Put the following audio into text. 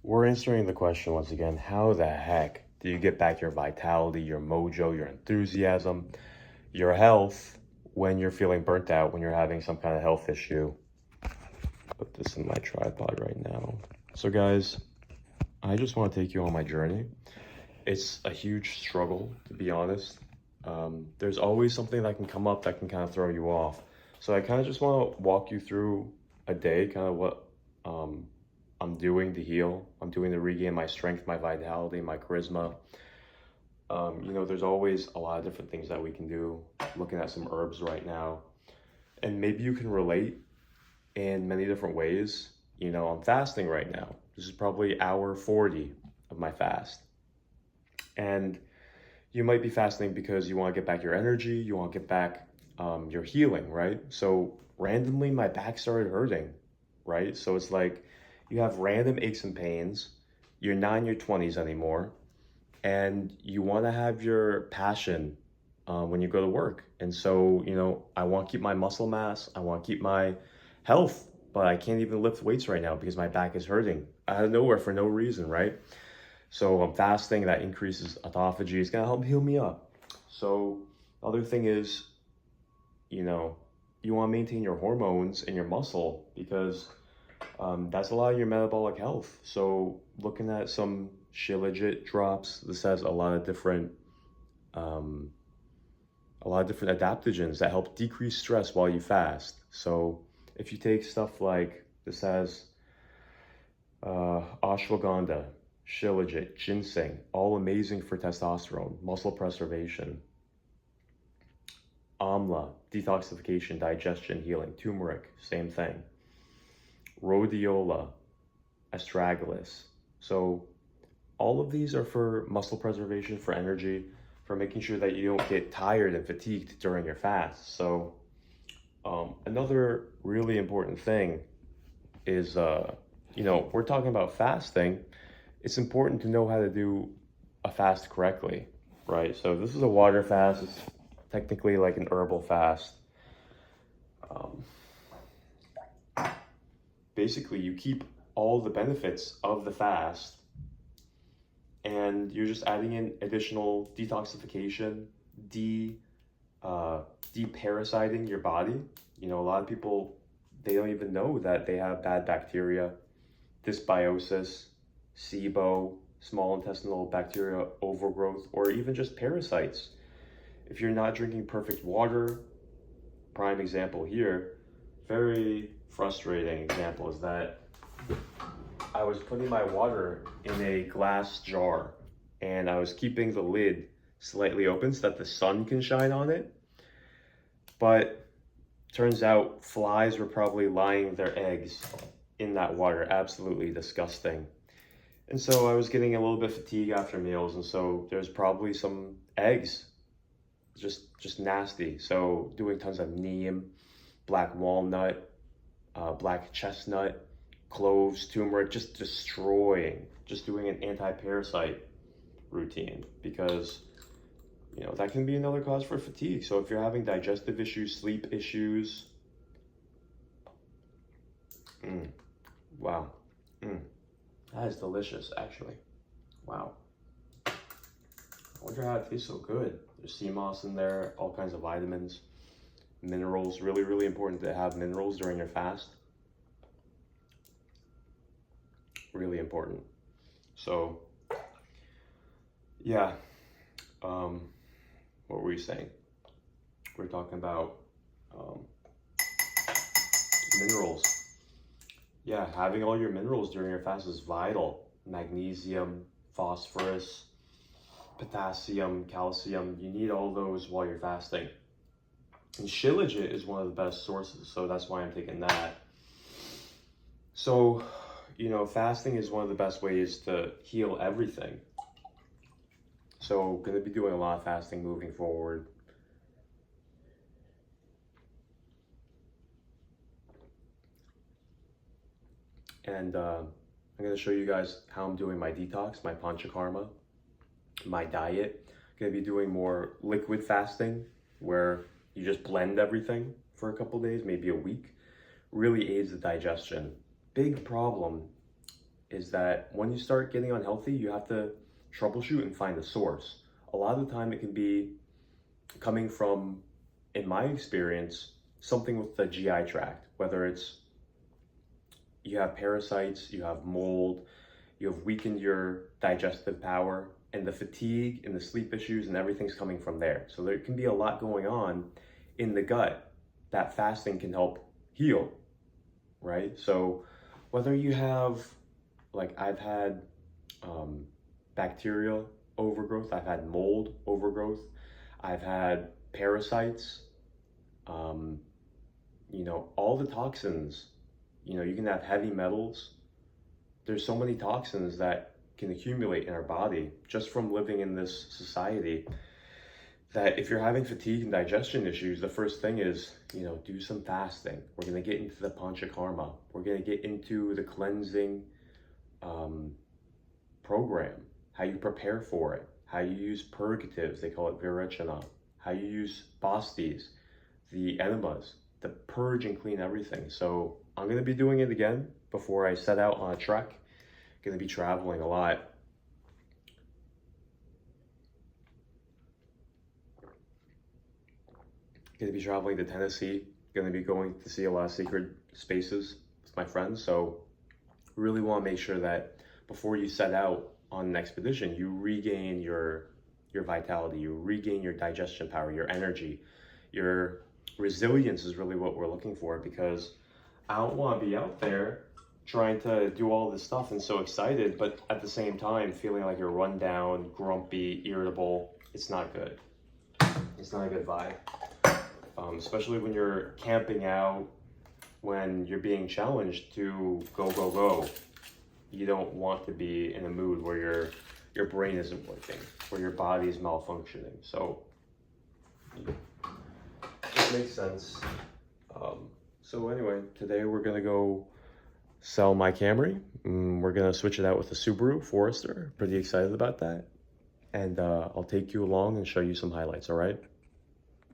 We're answering the question once again, how the heck do you get back your vitality, your mojo, your enthusiasm, your health when you're feeling burnt out, when you're having some kind of health issue? Put this in my tripod right now. So guys, I just want to take you on my journey. It's a huge struggle, to be honest. There's always something that can come up that can kind of throw you off. So I kind of just want to walk you through a day, kind of what I'm doing to heal. I'm doing to regain my strength, my vitality, my charisma. There's always a lot of different things that we can do. Looking at some herbs right now. And maybe you can relate in many different ways. I'm fasting right now. This is probably hour 40 of my fast. And you might be fasting because you want to get back your energy, you want to get back your healing, right? So randomly, my back started hurting, right? So it's like you have random aches and pains. You're not in your 20s anymore, and you want to have your passion when you go to work. And so, I want to keep my muscle mass, I want to keep my health, but I can't even lift weights right now because my back is hurting out of nowhere for no reason, right? So I'm fasting, that increases autophagy. It's gonna help heal me up. So the other thing is, you wanna maintain your hormones and your muscle because that's a lot of your metabolic health. So looking at some Shilajit drops, this has a lot of different adaptogens that help decrease stress while you fast. So if you take stuff like, this has ashwagandha, Shilajit, ginseng, all amazing for testosterone, muscle preservation. Amla, detoxification, digestion, healing. Turmeric, same thing. Rhodiola, astragalus. So all of these are for muscle preservation, for energy, for making sure that you don't get tired and fatigued during your fast. So another really important thing is, we're talking about fasting. It's important to know how to do a fast correctly, right? So this is a water fast. It's technically like an herbal fast. Basically, you keep all the benefits of the fast, and you're just adding in additional detoxification, de-parasiting your body. A lot of people, they don't even know that they have bad bacteria, dysbiosis, SIBO, small intestinal bacteria overgrowth, or even just parasites. If you're not drinking perfect water, prime example here, very frustrating example is that I was putting my water in a glass jar and I was keeping the lid slightly open so that the sun can shine on it. But turns out flies were probably laying their eggs in that water. Absolutely disgusting. And so I was getting a little bit fatigued after meals, and so there's probably some eggs, just nasty. So doing tons of neem, black walnut, black chestnut, cloves, turmeric, just doing an anti-parasite routine because, that can be another cause for fatigue. So if you're having digestive issues, sleep issues, wow. That is delicious, actually. Wow. I wonder how it tastes so good. There's sea moss in there, all kinds of vitamins, minerals. Really, really important to have minerals during your fast. Really important. So, yeah. What were we saying? We're talking about minerals. Yeah, having all your minerals during your fast is vital. Magnesium, phosphorus, potassium, calcium. You need all those while you're fasting. And Shilajit is one of the best sources, so that's why I'm taking that. So, fasting is one of the best ways to heal everything. So, going to be doing a lot of fasting moving forward. And I'm going to show you guys how I'm doing my detox, my panchakarma, my diet. I'm going to be doing more liquid fasting where you just blend everything for a couple days, maybe a week. Really aids the digestion. Big problem is that when you start getting unhealthy, you have to troubleshoot and find the source. A lot of the time it can be coming from, in my experience, something with the GI tract, whether it's you have parasites, you have mold, you have weakened your digestive power, and the fatigue and the sleep issues and everything's coming from there. So there can be a lot going on in the gut that fasting can help heal, right? So whether you have, like I've had bacterial overgrowth, I've had mold overgrowth, I've had parasites, all the toxins, you can have heavy metals. There's so many toxins that can accumulate in our body just from living in this society, that if you're having fatigue and digestion issues, the first thing is, do some fasting. We're going to get into the panchakarma. We're going to get into the cleansing program, how you prepare for it, how you use purgatives, they call it virechana, how you use bastis, the enemas, to purge and clean everything. So I'm going to be doing it again before I set out on a trek. I'm going to be traveling a lot. Going to be traveling to Tennessee. Going to be going to see a lot of secret spaces with my friends. So really want to make sure that before you set out on an expedition, you regain your vitality, you regain your digestion power, your energy, your resilience is really what we're looking for, because I don't want to be out there trying to do all this stuff and so excited, but at the same time feeling like you're run down, grumpy, irritable. It's not good. It's not a good vibe. Especially when you're camping out, when you're being challenged to go, go, go. You don't want to be in a mood where your brain isn't working, where your body is malfunctioning. So it makes sense. So anyway, today we're gonna go sell my Camry. We're gonna switch it out with a Subaru Forester. Pretty excited about that. And I'll take you along and show you some highlights, all right?